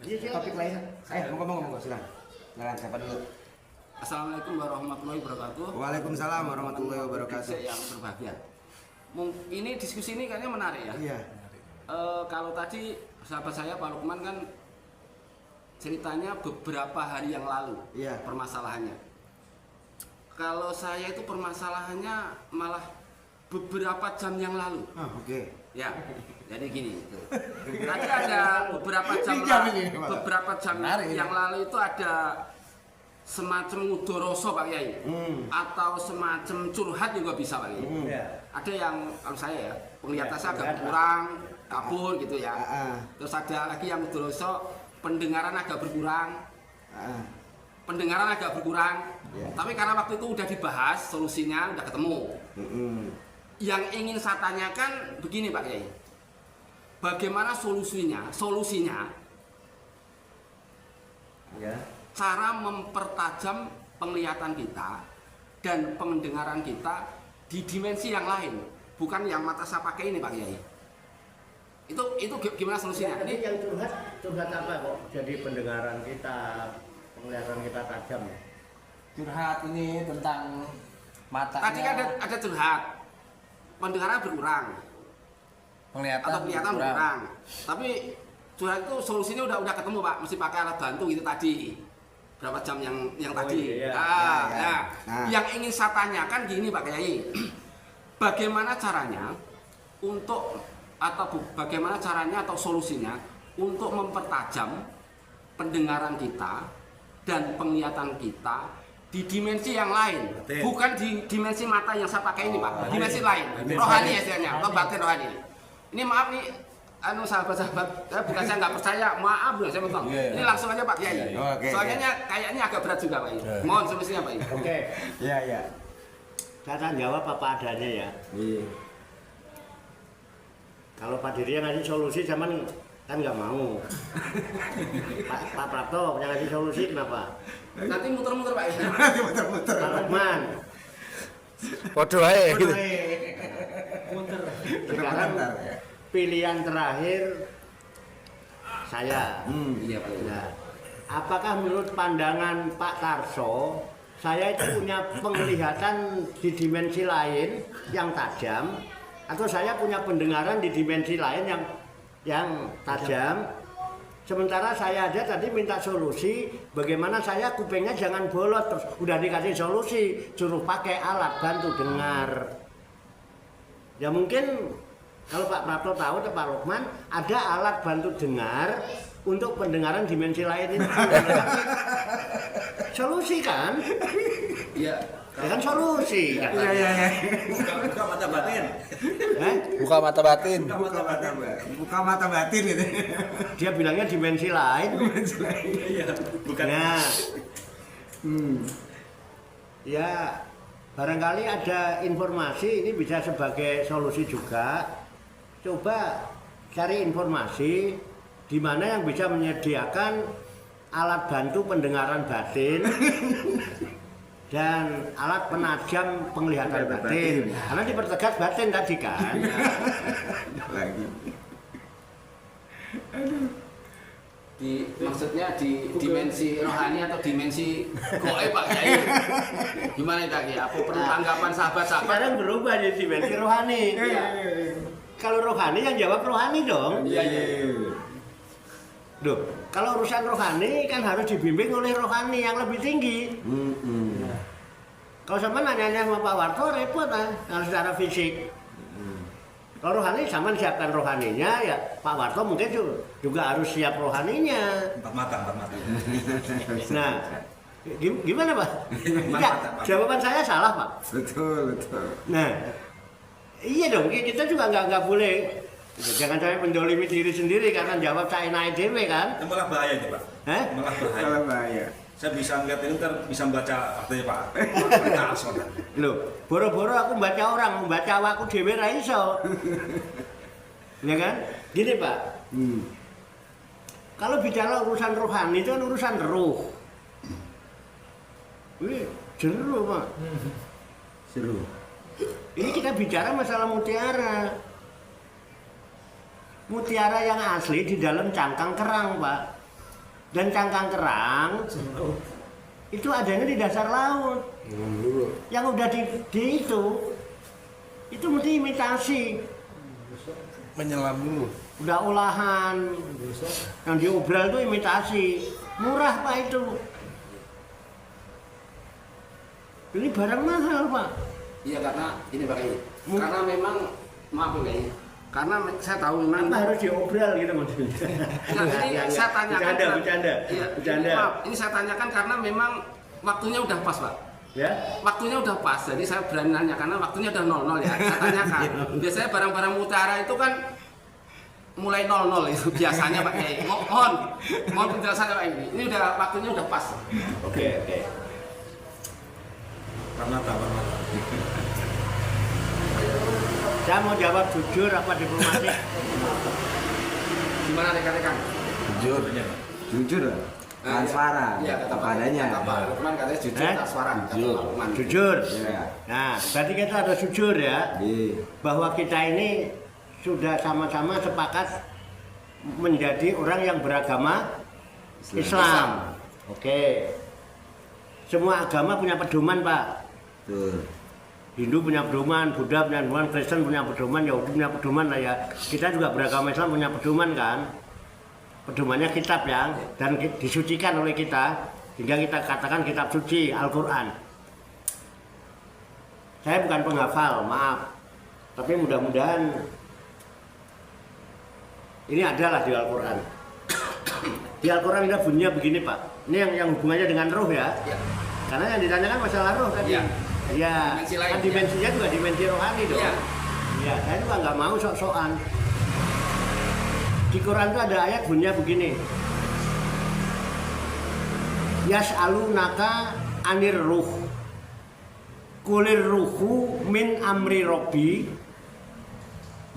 topik lain. Ngomong silakan. Silakan siapa dulu? Assalamualaikum warahmatullahi wabarakatuh. Waalaikumsalam warahmatullahi wabarakatuh. Yang berbahagia. Ini diskusi ini kayaknya menarik ya. Iya. Kalau tadi sahabat saya Pak Lukman kan ceritanya beberapa hari yang lalu. Iya. Permasalahannya. Kalau saya itu permasalahannya malah beberapa jam yang lalu. Oke. Ya, jadi gini. Tadi ada beberapa jam yang lalu itu ada semacam mudoroso Pak Kiai, atau semacam curhat juga bisa Pak Kiai. Ada yang kalau saya ya penglihatan saya agak kurang, kabur gitu ya. Terus ada lagi yang mudoroso pendengaran agak berkurang. Tapi karena waktu itu udah dibahas solusinya, udah ketemu. Yang ingin saya tanyakan begini Pak Kiai, bagaimana solusinya Ya. cara mempertajam penglihatan kita dan pendengaran kita di dimensi yang lain, bukan yang mata saya pakai ini Pak Kiai. Itu gimana solusinya? Ini yang curhat apa kok jadi pendengaran kita, penglihatan kita tajam. Curhat ini tentang matanya. Tadi kan ada curhat, pendengaran berkurang, penglihatan berkurang. Tapi curhat itu solusinya udah ketemu Pak, mesti pakai alat bantu gitu tadi. Berapa jam yang tadi? Iya. Yang ingin saya tanyakan gini Pak Kiai, bagaimana caranya atau solusinya untuk mempertajam pendengaran kita dan penglihatan kita di dimensi yang lain, bukan di dimensi mata yang saya pakai ini Pak, dimensi lain, rohani istilahnya, atau batin rohani. Ini maaf nih, sahabat-sahabat, bukan saya nggak percaya, maaf ya saya potong. Ini langsung aja Pak Kiai. Soalnya kayaknya agak berat juga Pak Kiai. Mohon solusinya Pak Kiai. Oke. Iya. Saya akan jawab apa adanya ya. Iya. Kalau Pak Diri yang ngasih solusi zaman kan nggak mau. Pak Prapto yang ngasih solusi kenapa? Nanti muter-muter Pak Kiai. Pak Lukman. Podo ae gitu. Sekarang pilihan terakhir saya. Iya Pak Kiai. Nah, apakah menurut pandangan Pak Tarso, saya itu punya penglihatan di dimensi lain yang tajam, atau saya punya pendengaran di dimensi lain yang tajam? Sementara saya aja tadi minta solusi, bagaimana saya kupingnya jangan bolot, terus udah dikasih solusi, suruh pakai alat bantu dengar. Ya mungkin kalau Pak Prapto tahu atau Pak Lukman, ada alat bantu dengar untuk pendengaran dimensi lain ini. Solusi kan? Iya. Ya kan solusi. Iya. Buka mata batin. Buka mata batin. Buka mata batin gitu. Dia bilangnya dimensi lain. Iya, bukan. Nah, ya barangkali ada informasi ini bisa sebagai solusi juga. Coba cari informasi di mana yang bisa menyediakan alat bantu pendengaran batin dan alat penajam penglihatan batin. Karena dipertegas batin tadi kan. Lagi. Maksudnya di dimensi rohani atau dimensi goib Pak Kiai? Gimana itu Kiai? Apa perlu tanggapan sahabat-sahabat? Sekarang berubah jadi dimensi rohani. Kalau rohani yang jawab rohani dong. Iya. Duh, kalau urusan rohani kan harus dibimbing oleh rohani yang lebih tinggi. Kalau sama nanya sama Pak Warto repot kalau secara fisik. Kalau rohani sama siapkan rohaninya ya Pak Warto mungkin juga harus siap rohaninya. Empat mata. Nah, gimana Pak? Ya, jawaban saya salah Pak. Betul. Nah, iya dong, kita juga nggak boleh. Jangan sampai mendolimi diri sendiri karena jawab saya naik dewe kan. Yang malah bahaya itu Pak. Malah bahaya. Kalau bahaya. Saya bisa ngeliat ini ntar bisa baca artinya Pak. Loh, boro-boro aku membaca awakku dhewe ra iso. Ya kan? Gini Pak. Kalau bicara urusan rohani itu kan urusan ruh. Wih, jeru Pak. Seru. Ini kita bicara masalah mutiara. Mutiara yang asli di dalam cangkang kerang, Pak. dan cangkang kerang itu adanya di dasar laut. Yang udah di itu mesti imitasi. Menyelam dulu. Udah olahan yang diobral itu imitasi. Murah Pak itu. Ini barang mahal Pak. Iya karena ini Pak ini. Karena memang maaf Pak ini. Karena saya tahu memang Apa harus diobral gitu maksudnya. ini saya tanyakan. Bercanda. Maaf, ini saya tanyakan karena memang waktunya udah pas Pak. Ya. Waktunya udah pas, jadi saya berani nanya karena waktunya udah 00 ya. Saya tanyakan. Biasanya barang-barang mutiara itu kan mulai 00 itu biasanya Pak Kiai. Mohon penjelasannya Pak ini. Ini udah waktunya udah pas. Oke. Pranata. Saya mau jawab jujur apa diplomatik? Gimana rekan-rekan? Jujur. Jujur. Transparan. Iya, kata apa Pak. adanya. Kata Pak Lukman katanya jujur, transparan. Kata Jujur. Pak Lukman. Jujur. Iya. Nah, berarti kita harus jujur ya. Iya. Bahwa kita ini sudah sama-sama sepakat menjadi orang yang beragama Islam. Oke. Semua agama punya pedoman, Pak. Betul. Hindu punya pedoman, Buddha punya pedoman, Kristen punya pedoman, Yahudi punya pedoman lah ya. Kita juga beragama Islam punya pedoman kan. Pedomannya kitab ya, dan disucikan oleh kita hingga kita katakan kitab suci Al-Quran. Saya bukan penghafal, maaf. Tapi mudah-mudahan ini adalah di Al-Quran. Di Al-Quran ada bunyinya begini Pak. Ini yang hubungannya dengan roh ya. Ya. Karena yang ditanyakan masalah roh tadi. Ya. Ya, Dimensi lain, kan dimensinya juga dimensi rohani dong. Ya. Ya, saya juga nggak mau sok-sokan. Di Quran itu ada ayat bunyinya begini. Yas'alunaka anir ruh. Kulir ruhu min amri robbi.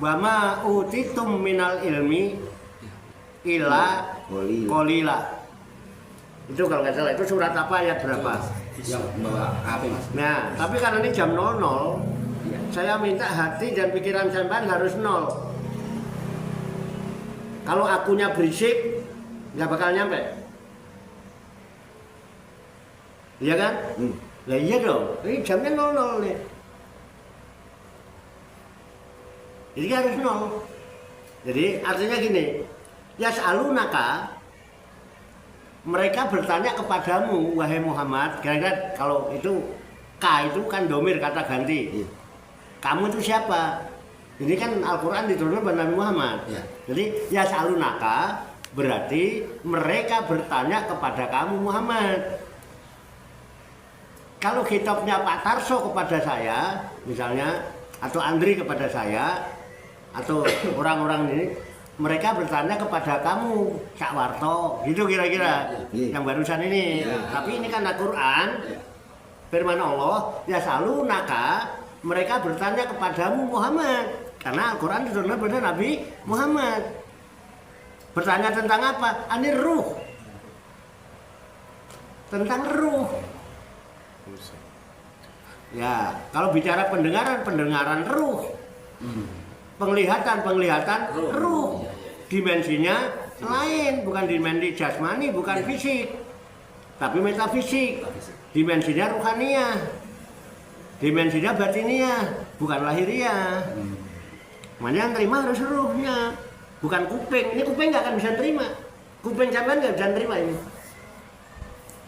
Wa ma utitum minal ilmi ila kolila. Itu kalau nggak salah, itu surat apa ayat berapa? Yang bawa HP Mas. Nah, tapi karena ini jam 00, saya minta hati dan pikiran sampean harus 0. Kalau akunya berisik, nggak bakal nyampe. Iya kan? Lah iya dong, ini jamnya 00 nih. Jadi harus 0. Jadi artinya gini, yas'alunaka, mereka bertanya kepadamu, wahai Muhammad. Kira-kira kalau itu K itu kan domir kata ganti. Kamu itu siapa? Ini kan Al-Quran diturunkan pada Nabi Muhammad. Ya. Jadi yas'alunaka berarti mereka bertanya kepada kamu Muhammad. Kalau kitabnya Pak Tarso kepada saya, misalnya, atau Andri kepada saya, atau orang-orang ini, mereka bertanya kepada kamu, Cak Warto, gitu kira-kira, yang barusan ini. Tapi ini kan Al-Quran, firman Allah, ya selalu naka, mereka bertanya kepadamu Muhammad, karena Al-Quran diturunkan pada Nabi Muhammad. Bertanya tentang apa? Anir ruh, tentang ruh. Ya, kalau bicara pendengaran ruh, penglihatan ruh. Dimensinya lain, bukan dimensi jasmani, bukan fisik, tapi metafisik. Dimensinya ruhaniah, dimensinya batiniah, bukan lahiriah. Makanya yang terima harus ruhnya, bukan kuping. Ini kuping nggak akan bisa terima, kuping sampean nggak bisa terima ini.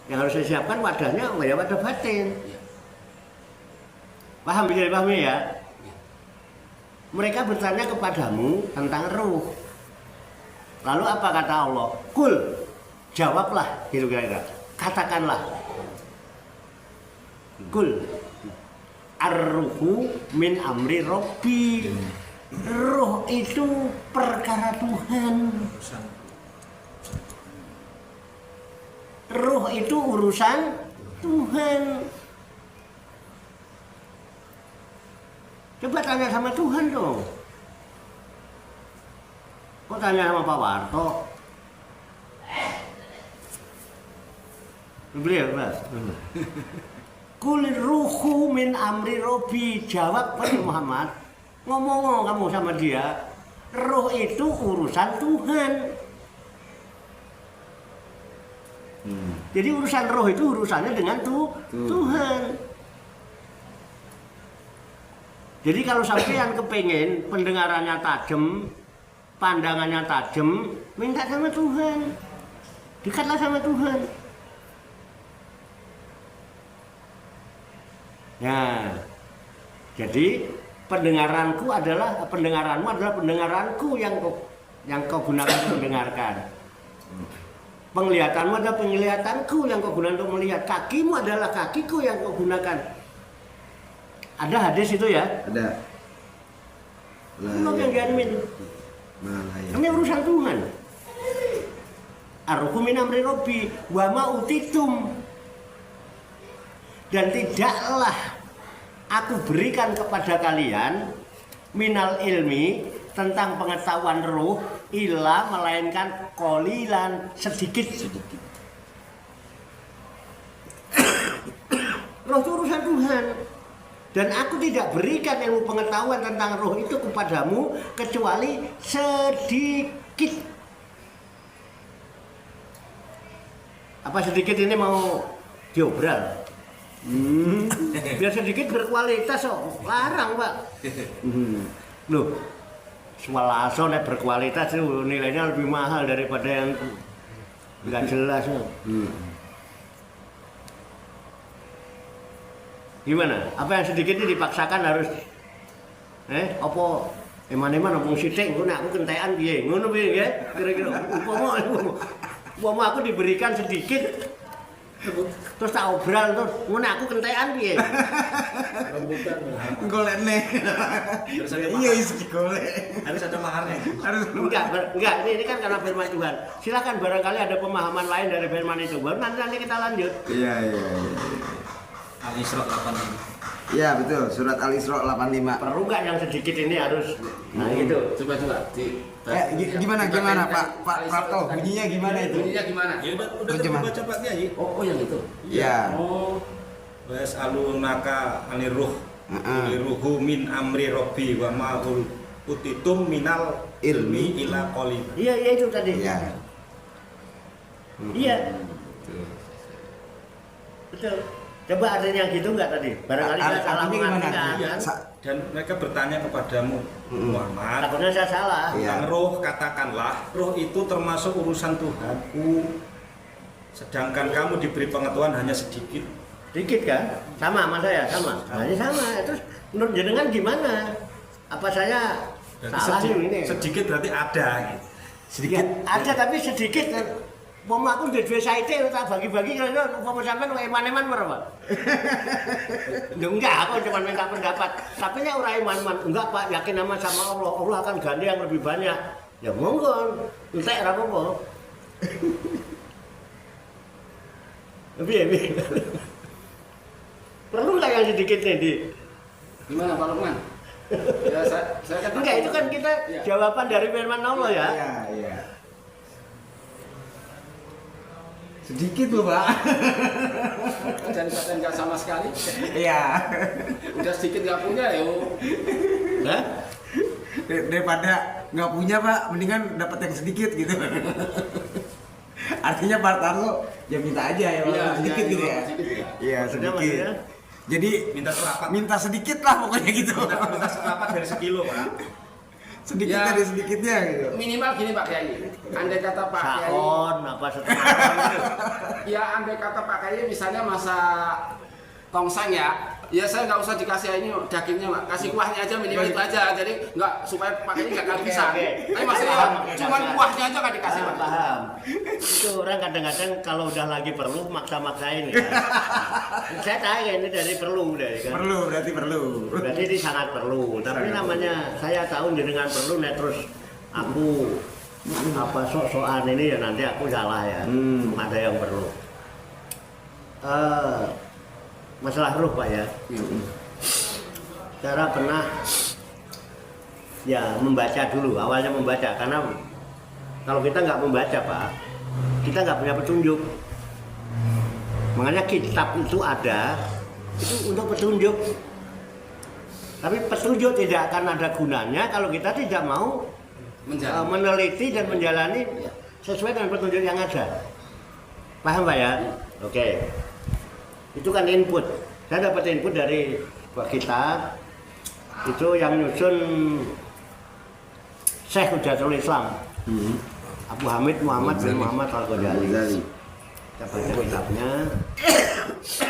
Yang harus saya siapkan wadahnya, ya wadah batin. Paham ya? Mereka bertanya kepadamu tentang ruh. Lalu apa kata Allah? Kul, jawablah, gitu kira-kira. Katakanlah. Kul, ar-ruhu min amri robbi. Ruh itu perkara Tuhan. Ruh itu urusan Tuhan. Coba tanya sama Tuhan dong. Kok tanya sama Pak Warto? Beliau, Pak. Kulir ruhu min amri robbi. Jawab pada Muhammad. Ngomong kamu sama dia. Ruh itu urusan Tuhan. Jadi urusan roh itu urusannya dengan Tuhan. Jadi kalau sampean kepengen pendengarannya tajam, pandangannya tajam, minta sama Tuhan. Dekatlah sama Tuhan. Nah, jadi pendengaranmu adalah pendengaranku yang kau gunakan untuk mendengarkan. Penglihatanmu adalah penglihatanku yang kau gunakan untuk melihat. Kakimu adalah kakiku yang kau gunakan. Ada hadis itu ya? Ada. Belum yang jamin. Ini urusan Tuhan. Ar-ruhu min amri rabbi wa ma utitum. Dan tidaklah aku berikan kepada kalian minal ilmi tentang pengetahuan roh illa melainkan qolilan sedikit. Roh itu urusan Tuhan. Dan aku tidak berikan ilmu pengetahuan tentang roh itu kepadamu kecuali sedikit. Apa sedikit ini mau diobral? Biar sedikit berkualitas kok. Larang, Pak. Loh, swalaso nek berkualitas itu nilainya lebih mahal daripada yang nggak jelas. Gimana? Apa yang sedikit ini dipaksakan harus apa eman-eman ngomong sithik ngono aku kentekan piye? Ngono piye nggih? Kira-kira umpama aku diberikan sedikit terus tak obral terus ngono aku kentekan piye? Golekne. Iya isi golek. Harus ada maharnya. Harus Enggak, ini kan karena firman Tuhan. Silakan barangkali ada pemahaman lain dari firman itu. Baru nanti kita lanjut. Iya. Al-Isra 85. Iya betul, surat Al-Isra 85. Perlu nggak yang sedikit ini harus gitu. Coba Gimana Pak Prapto? Bunyinya gimana itu? Bunyinya gimana? Ya udah Terjemah. baca Pak Kiai. Oh yang itu. Iya. Oh. Was'alunaka anir ruh. Ruhu min amri rabbi wa ma utitum minal ilmi ila qalil. Iya itu tadi. Iya. Iya. Betul. Coba ada yang gitu nggak tadi? Barangkali saya salah mengartikan. Dan mereka bertanya kepadamu, Muhammad. Takutnya saya salah. Tentang roh, katakanlah, roh itu termasuk urusan Tuhanku. Sedangkan kamu diberi pengetahuan hanya sedikit. Sedikit kan? Sama saya, sama. Nah, ini sama. Terus menurut jenengan gimana? Apa saya salah ini? Sedikit berarti ada. Gitu. Sedikit. Ya, ada tapi sedikit. Mau aku di dua site tak bagi-bagi kira-kira mau sampean eman-eman berapa? Enggak, aku cuma minta pendapat. Tapi nya ora eman-eman. Enggak Pak, yakin sama Allah. Allah akan ganti yang lebih banyak. Ya monggo. Entek ora apa-apa. Lebih. Perlu nggak yang sedikit nih di? Gimana Pak Lukman? Ya saya katakan. Enggak, itu kan kita jawaban dari firman Allah ya. Iya. Sedikit loh Pak. Dan kata nggak sama sekali. Iya. Udah sedikit nggak punya ya. Hah? Daripada nggak punya Pak, mendingan dapat yang sedikit gitu. Artinya Pak Tarlo ya minta aja ya sedikit gitu ya. Iya sedikit. Jadi minta sedikit lah pokoknya gitu. Minta seperempat dari sekilo Pak. Sedikit dari sedikitnya gitu. Minimal gini Pak Kiai. Andai kata Pak Kiai. Apa setengah? Ya andai kata Pak Kiai misalnya masak tongseng ya. Ya saya nggak usah dikasih ini dagingnya, Pak. Kasih kuahnya aja minimal itu aja. Jadi nggak supaya Pak Kiai nggak kehabisan. Tapi maksudnya cuma kuahnya aja nggak dikasih Pak. Paham. Itu orang kadang-kadang kalau udah lagi perlu maksa-maksain ya. Saya tahu ini dari perlu dari kan. Berarti perlu. Berarti ini sangat perlu. Tapi namanya saya tahu jenengan perlu nih terus aku apa sok-sokan ini ya nanti aku salah ya. Ada yang perlu. Masalah ruh Pak ya. Cara pernah ya membaca dulu, awalnya membaca karena kalau kita nggak membaca Pak, kita nggak punya petunjuk. Makanya kitab itu ada itu untuk petunjuk. Tapi petunjuk tidak akan ada gunanya kalau kita tidak mau meneliti dan menjalani sesuai dengan petunjuk yang ada. Paham Pak ya? Oke. Itu kan input. Saya dapat input dari buat kita. Itu yang nyusun Syekh Hujatul Islam. Abu Hamid Muhammad bin Muhammad Al-Ghazali. Kita baca kitabnya.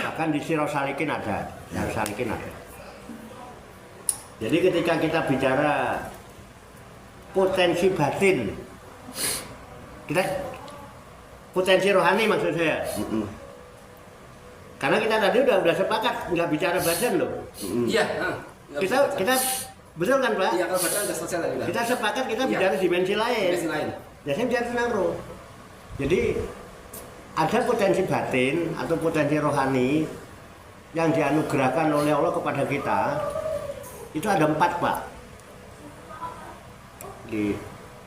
Bahkan di Sirah Salikin ada, yang Salikin ada. Jadi ketika kita bicara potensi batin, kita potensi rohani maksud saya. Karena kita tadi udah sepakat nggak bicara badan loh. Iya. Kita betul kan Pak? Iya, kalau badan udah selesai tadi. Kita sepakat kita Iya. bicara dimensi lain. Dimensi lain. Biasanya bicara tentang roh. Jadi ada potensi batin atau potensi rohani yang dianugerahkan oleh Allah kepada kita. Itu ada 4 Pak.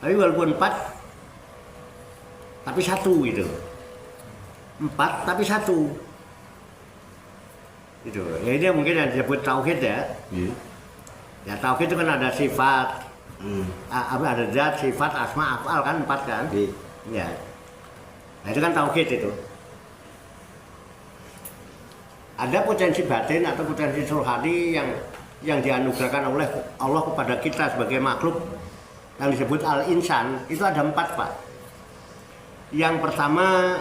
Tapi walaupun 4 tapi 1 gitu. 4 tapi 1. Itu. Ya ini mungkin yang disebut tauhid ya. Ya tauhid itu kan ada sifat. Ada zat, sifat, asma, afal kan 4 kan? Ya. Nah itu kan tauhid itu. Ada potensi batin atau potensi rohani yang dianugerahkan oleh Allah kepada kita sebagai makhluk yang disebut al-insan, itu ada 4 Pak. Yang pertama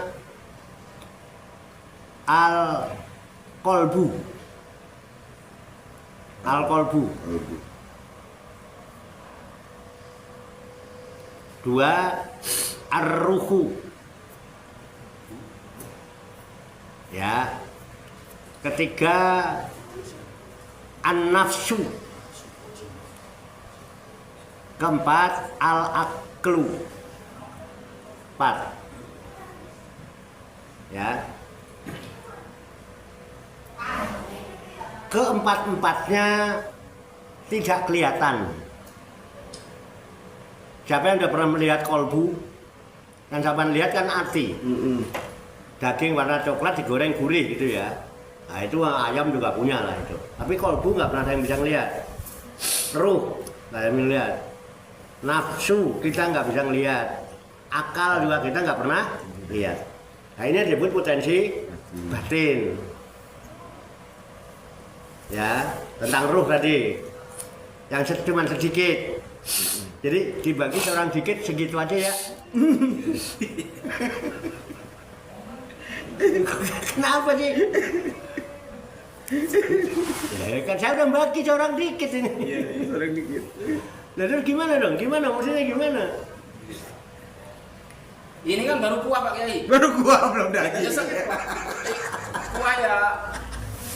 al-qalbu. Al-qalbu. 2 ar-ruhu. Ya. Ketiga an-nafsu. Keempat al-aqlu. 4. Ya. Keempat-empatnya tidak kelihatan. Siapa yang sudah pernah melihat kolbu? Yang sampai lihat kan hati. Daging warna coklat digoreng gurih gitu ya. Nah itu ayam juga punya lah itu. Tapi kolbu nggak pernah ada yang bisa ngelihat. Ruh nggak ada yang melihat. Nafsu kita nggak bisa ngelihat. Akal juga kita nggak pernah lihat. Nah ini disebut potensi batin. Ya tentang ruh tadi. Yang cuma sedikit. Jadi dibagi seorang dikit segitu aja ya. Kenapa sih? Ya, kan saya udah bagi seorang dikit ini. Iya, seorang dikit. Nah, terus gimana dong? Gimana? Maksudnya gimana? Ini kan baru kuah Pak Kiai. Baru gua belum daging. Kuah ya.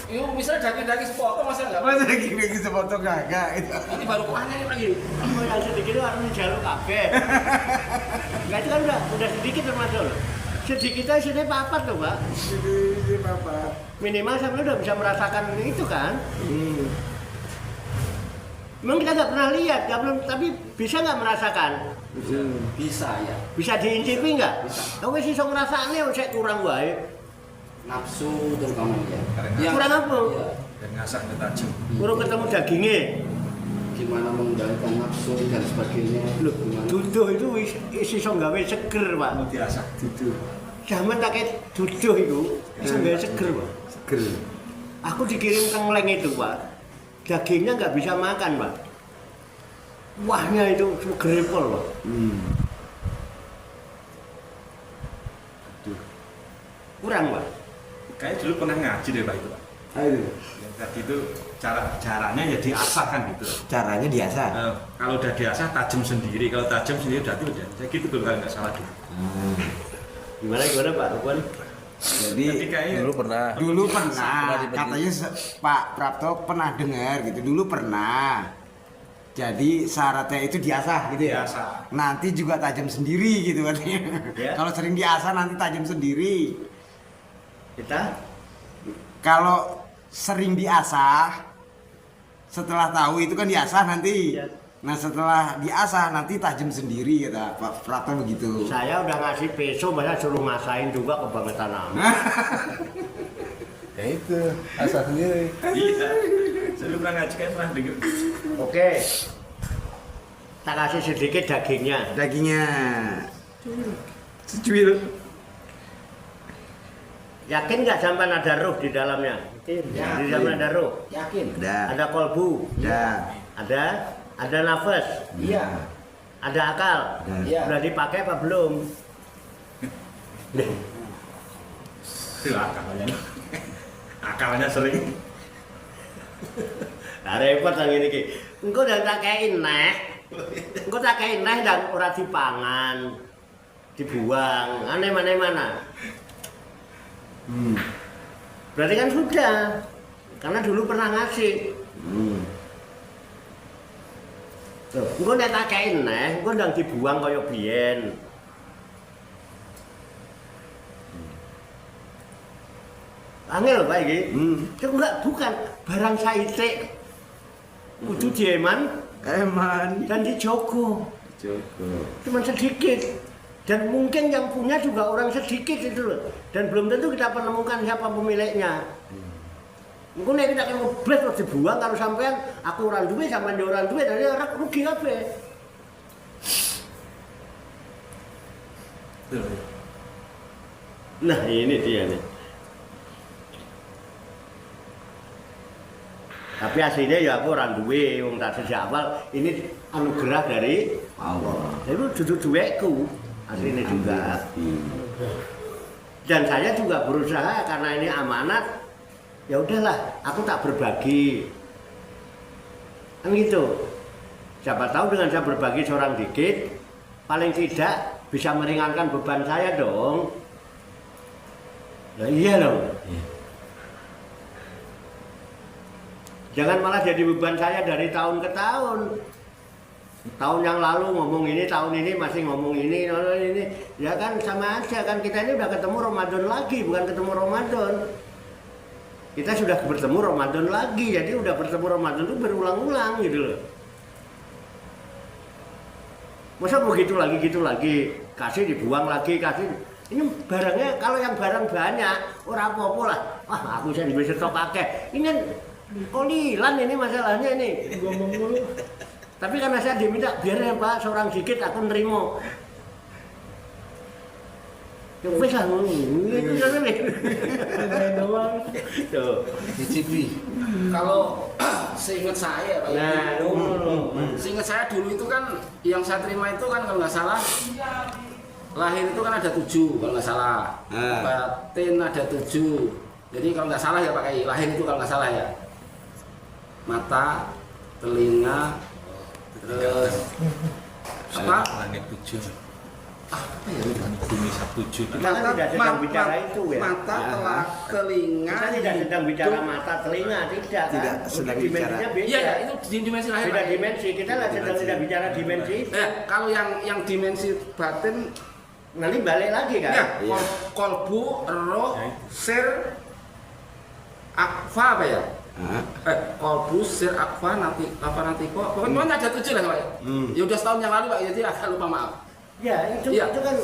Ini misalnya daging sepotong masa enggak? Masa daging sepotong kagak itu. Ini baru kuahnya nih Pak Kiai. Oh, yang sedikit itu harus jalur kafe. Enggak itu kan udah sedikit termasuk. Sedikit aja sini papat loh Pak. Ini papat. Minimal sampai udah bisa merasakan itu kan. Memang kita nggak pernah lihat, tapi bisa nggak merasakan? Bisa ya. Bisa diincipi nggak? Bisa. Tapi sih so ngerasanya saya kurang baik. Nafsu terutama ya. Kurang apa? Ya. Dan ngasah tajam. Kurang ketemu dagingnya. Gimana mengendalikan nafsu dan sebagainya. Loh, Gimana? duduh itu isi so gawe seger Pak. Biasa. Duduh. Zaman tak kayak duduh itu iso gawe seger Pak. Seger. Aku dikirim kengleng itu Pak. Dagingnya nggak bisa makan Pak. Wahnya itu gerepol Pak. Kurang Pak. Kayak dulu pernah ngaji deh Pak itu Pak. Ayo. Yang tadi itu caranya ya diasah kan gitu. Caranya diasah. Kalau udah diasah tajam sendiri. Kalau tajam sendiri berarti udah. Saya gitu tuh kalau nggak salah dulu. Gimana Pak Rukun? Jadi kayaknya Dulu pernah. katanya Pak Prapto pernah dengar gitu. Dulu pernah. Jadi syaratnya itu diasah gitu ya. Diasah. Nanti juga tajam sendiri gitu katanya. Ya. Kalau sering diasah nanti tajam sendiri. Kita Kalau sering diasah, setelah tahu itu kan diasah nanti. Ya. Nah setelah diasah nanti tajam sendiri kata Pak Prapto begitu. saya udah ngasih peso, masa suruh masain juga kebangetan amat. Ya itu, asal sendiri. Iya. Saya dulu pernah ngaji kayak pernah dengar. Oke. Tak kasih sedikit dagingnya. Dagingnya secuil. Yakin nggak sampai ada roh di dalamnya? Di dalamnya ada roh. Yakin. Ada kolbu. Ada nafas. Iya. Ada akal. Iya. Sudah dipakai apa belum? Akalnya sering. Nah, repot yang ini ki. Engko udah tak kain neh. Engko tak kain neh dan ora dipangan. Dibuang, aneh mana. Berarti kan sudah. Karena dulu pernah ngasih. Tuh, engko nek tak kain neh, engko ndang dibuang kaya biyen. Angel Pak iki. Itu enggak bukan barang saithik. Kudu dieman dan dijogo. Cuma sedikit. Dan mungkin yang punya juga orang sedikit itu loh. Dan belum tentu kita menemukan siapa pemiliknya. Mungkin kita akan ngeblet terus dibuang kalau sampean aku orang duwe sama dia orang duwe dari orang rugi kabeh. Nah, ini dia nih. Tapi aslinya ya aku orang duwe, wong tak sejak awal ini anugerah dari Allah. Itu duduk duweku aslinya juga. Dan saya juga berusaha karena ini amanat. Ya udahlah, aku tak berbagi. Kan gitu. Siapa tahu dengan saya berbagi seorang dikit, paling tidak bisa meringankan beban saya dong. Nah, iya dong. Jangan malah jadi beban saya dari tahun ke tahun. Tahun yang lalu ngomong ini, tahun ini masih ngomong ini. Ya kan sama aja kan, kita ini udah ketemu Ramadan lagi, bukan ketemu Ramadan. Kita sudah bertemu Ramadan lagi, jadi udah bertemu Ramadan itu berulang-ulang gitu loh. Masa mau gitu lagi, kasih dibuang lagi, kasih. Ini barangnya, kalau yang barang banyak, orang apa-apa lah. Wah, aku saya bisa stok akeh. Ini kan kolilan ini masalahnya ini. Ngomong mulu. Tapi karena saya diminta, biar ya Pak, seorang dikit aku nerimo. Ya wis lah ngono. Itu kan nih. Doang. Tuh. Dicipi. Kalau seingat saya Pak. Nah, Seingat saya dulu itu kan yang saya terima itu kan kalau nggak salah lahir itu kan ada 7 kalau nggak salah. Batin ada 7. Jadi kalau nggak salah ya Pak Kiai, lahir itu kalau nggak salah ya. Mata, telinga, terus apa? Langit 7. Apa ya? Bumi 7. Kita kan tidak sedang bicara itu ya. Mata, telinga. Kita tidak sedang bicara mata, telinga, tidak kan? sedang Dimensinya beda. Iya, itu di dimensi lahir. Beda Pak. dimensi, kita sedang tidak bicara dimensi itu. Kalau yang dimensi batin Nanti balik lagi kan? ya, kolbu, roh, sir, akfa apa ya? Kolbu, sir, akfa, nanti kok. Pokoknya ada 7 lah Pak. Ya udah setahun yang lalu Pak, jadi agak lupa maaf. Ya, itu kan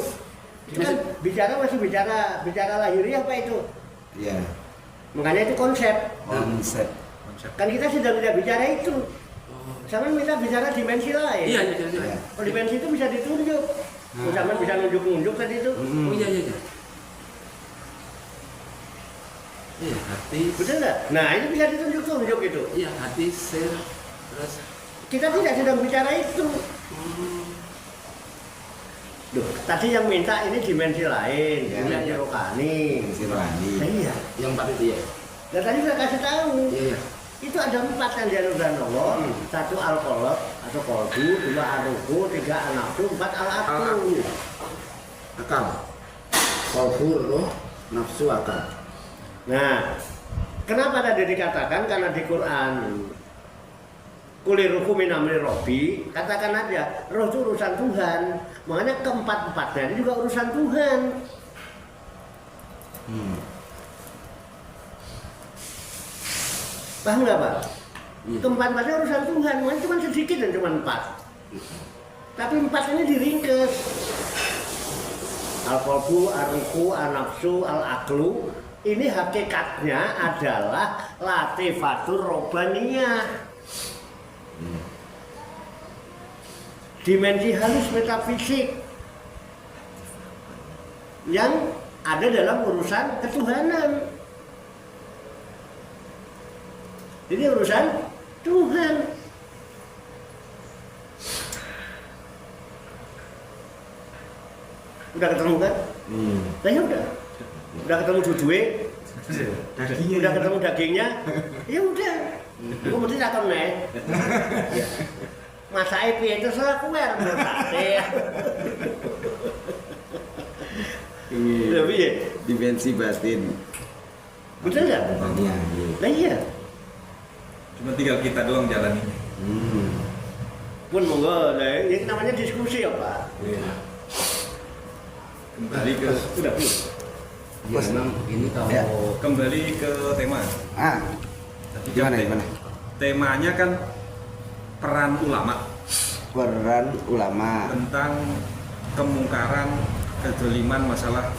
bicara masih bicara lahiriah apa itu? Iya. Makanya itu konsep. Konsep. Kan kita sedang tidak bicara itu. Sama kita bicara dimensi lain. Iya. Kalau dimensi itu bisa ditunjuk. Sama bisa nunjuk-nunjuk tadi itu. Oh iya. Iya, hati. Betul nggak? Nah, ini bisa ditunjuk-tunjuk itu. Iya, hati, sir, terus Kita tidak sedang bicara itu. Duh, tadi yang minta ini dimensi lain, dimensi rohani. Dimensi rohani. Nah, iya. yang 4 itu ya. Nah, tadi saya kasih tahu. Iya. Itu ada 4 yang dianugerahkan Allah. 1 al-qalb atau qalbu, 2 ar-ruhu, 3 an-nafsu, 4 al-aqlu. Akal. Kolbu, roh, nafsu, akal. Nah, kenapa tadi dikatakan? Karena di Quran Kuliruhu min amri Robbi, katakan aja, roh itu urusan Tuhan. Makanya keempat-empatnya ini juga urusan Tuhan. Paham nggak Pak? Keempat-empatnya urusan Tuhan, makanya cuma sedikit dan cuma 4. Tapi 4 ini diringkes. Al-qalbu, ar-ruhu, an-nafsu, al-aqlu. Ini hakikatnya adalah latifatur robbaniyah. Dimensi halus metafisik yang ada dalam urusan ketuhanan. Ini urusan Tuhan. Udah ketemu kan? Nah ya udah ketemu duduhe, Dagingnya. udah ketemu dagingnya, ya udah. Gue mesti takon nih. Masa piye itu salah kue menurut saya. Iya. Tapi ya, Dimensi batin. betul nggak? Iya. Nah iya. Cuma tinggal kita doang jalan ini. Pun monggo, nah ini namanya diskusi ya Pak. Kembali ke Udah Bu. Ya, memang ini kalau Ya. kembali ke tema. Tadi kan Gimana gimana? Temanya kan peran ulama Peran ulama. tentang kemungkaran kezaliman masalah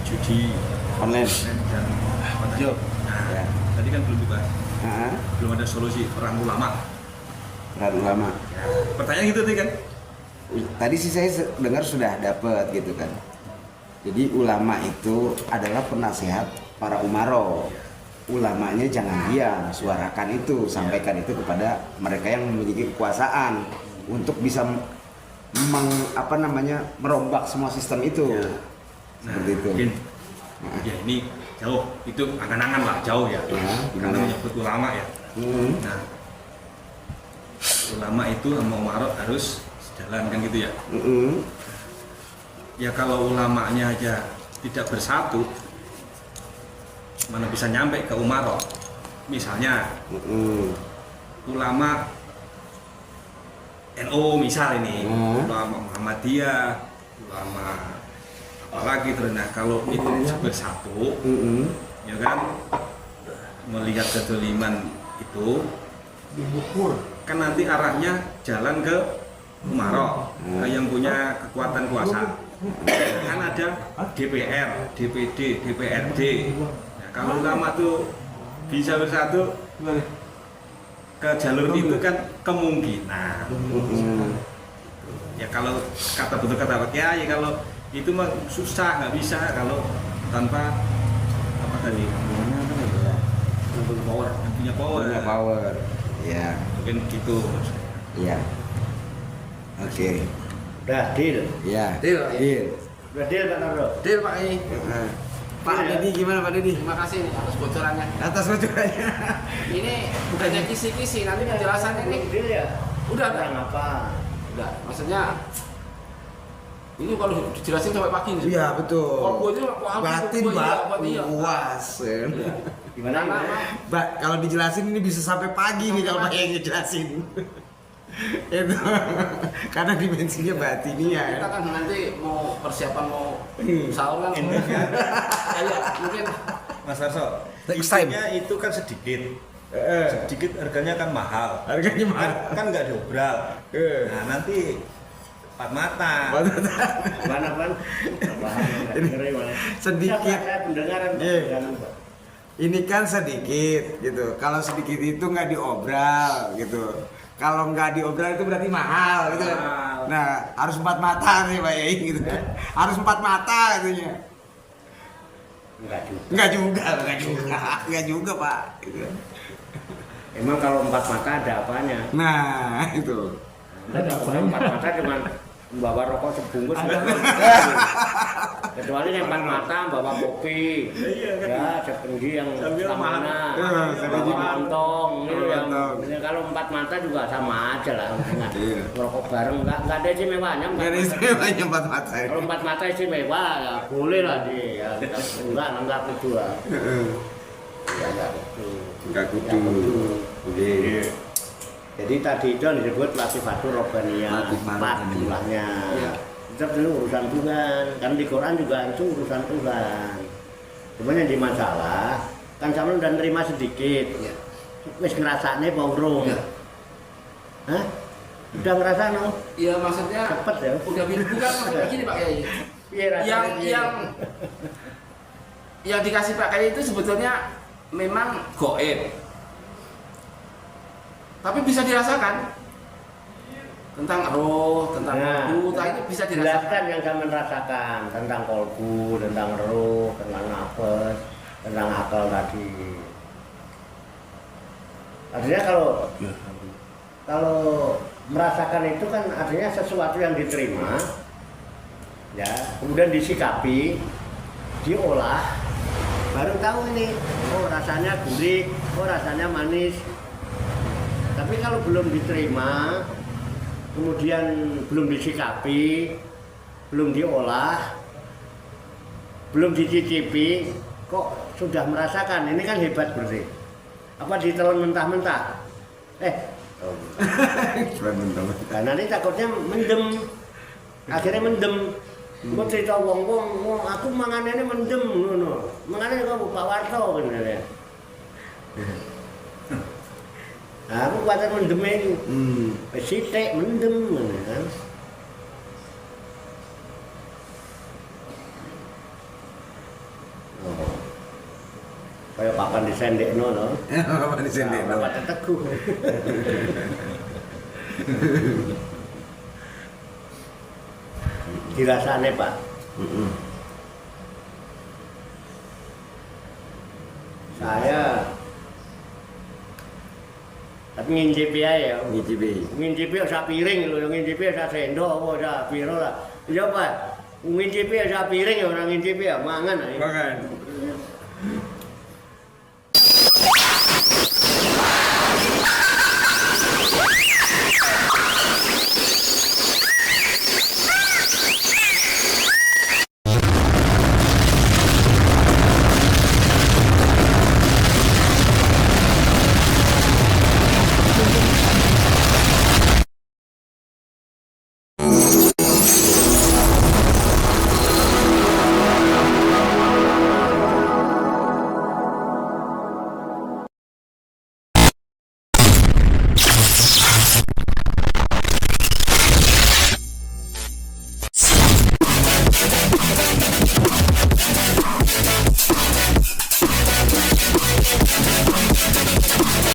judi Online. dan apa tadi? Nah, Ya. tadi kan belum dibahas, Ah, belum ada solusi peran ulama. peran ulama. Ya, pertanyaan gitu tadi kan? Tadi sih saya dengar sudah dapat gitu kan. Jadi ulama itu adalah penasehat para umaro. Ulamanya jangan diam, suarakan itu, sampaikan itu kepada mereka yang memiliki kekuasaan untuk bisa merombak semua sistem itu. Seperti itu. Mungkin ya ini jauh, itu angan-angan lah jauh ya. Ya, Karena gimana? menyebut ulama ya. Nah, ulama itu sama umarok harus sejalan kan gitu ya. Ya kalau ulamanya aja tidak bersatu, mana bisa nyampe ke umarok. Misalnya ulama NU misal ini, ulama Muhammadiyah, ulama apalagi terus. Nah kalau itu bisa bersatu, ya kan, melihat kezaliman itu, kan nanti arahnya jalan ke umarok, ke yang punya kekuatan kuasa. Kan ada DPR, DPD, DPRD. Nah, kalau ulama tuh bisa bersatu ke jalur itu kan kemungkinan. Ya kalau kata betul kata Pak Kiai, kalau itu mah susah, nggak bisa kalau tanpa apa tadi? Yang punya power. Punya power. Ya, Mungkin gitu. ya. Oke. Udah deal. Ya. Deal, Pak. Deal. Udah deal Pak Tarno. Deal Pak ini. Pak Dedi gimana Pak Dedi? Terima kasih nih atas bocorannya. Atas bocorannya. Ini bukannya kisi-kisi, nanti penjelasannya nih. Deal ya? Udah, Tentang apa? Udah, maksudnya ini kalau dijelasin sampai pagi nih. Iya betul. Kalau gua itu Batin Pak. Puas. Gimana? Mbak, kalau dijelasin ini bisa sampai pagi nih kalau Pak yang ngejelasin. Itu karena dimensinya batiniah. Kita kan nanti mau persiapan mau sahur kan. Ya, mungkin Mas Arso, Next time. isunya itu kan sedikit. Sedikit harganya kan mahal. Harganya mahal. Kan nggak diobral. Nah nanti empat mata. Mana Pan? Sedikit. Saya pendengaran Pak. Iya. Jangan, Pak. Ini kan sedikit gitu. Kalau sedikit itu nggak diobral gitu. Kalau nggak diobral itu berarti mahal gitu. Mahal. Nah harus 4 mata nih Pak Yai gitu. Harus 4 mata katanya. Enggak juga Pak. Gitu. Emang kalau 4 mata ada apanya? Nah itu. Ada apa? 4 mata cuma bawa rokok sebungkus. Kecuali yang 4 mata bawa kopi. Ya, sepenuhnya yang stamina, bawa kantong. Gitu yang, kalau 4 mata juga sama aja lah. Rokok bareng nggak ada istimewanya. Nggak ada istimewanya 4 mata. Kalau 4 mata istimewa ya boleh lah dia. Ya, enggak kedua. Ya enggak kudu. Oke. Jadi tadi itu yang disebut latifatul robbaniyah, empat jumlahnya. Itu dulu urusan Tuhan, kan di Quran juga itu urusan Tuhan. Cuman yang di masalah, kan sama udah nerima sedikit, wis ngerasane apa urung? Hah? Udah ngerasa no? ya maksudnya Cepet ya? udah bukan maksudnya gini Pak Kiai. Iya, rasanya yang dikasih Pak Kiai itu sebetulnya memang goib. Tapi bisa dirasakan. tentang roh, tentang kolbu, itu bisa dirasakan. Jelaskan yang saya rasakan tentang kolbu, tentang roh, tentang nafas, tentang akal tadi. Artinya kalau merasakan itu kan artinya sesuatu yang diterima, ya, kemudian disikapi, diolah, baru tahu ini, oh rasanya gurih, oh rasanya manis. Tapi kalau belum diterima, kemudian belum disikapi, belum diolah, belum dicicipi, kok sudah merasakan, ini kan hebat berarti. Apa ditelan mentah-mentah? Nah, nanti takutnya mendem, akhirnya mendem. Kok cerita wong aku manganane mendem ngono. Mangane kok Pak Warto bener. Aku kuatir mendeme iku. Wis sithik mendem ngono kan. Kayak papan disendekno no. Papan disendekno. Papan teguh. Dirasane Pak. Saya tapi ngincipi ae ya. Ngincipi sak piring lho, ngincipi sak sendok apa sak piro lah. Ya Pak, ngincipi sak piring ya ora ngincipi ya mangan ae. Mangan.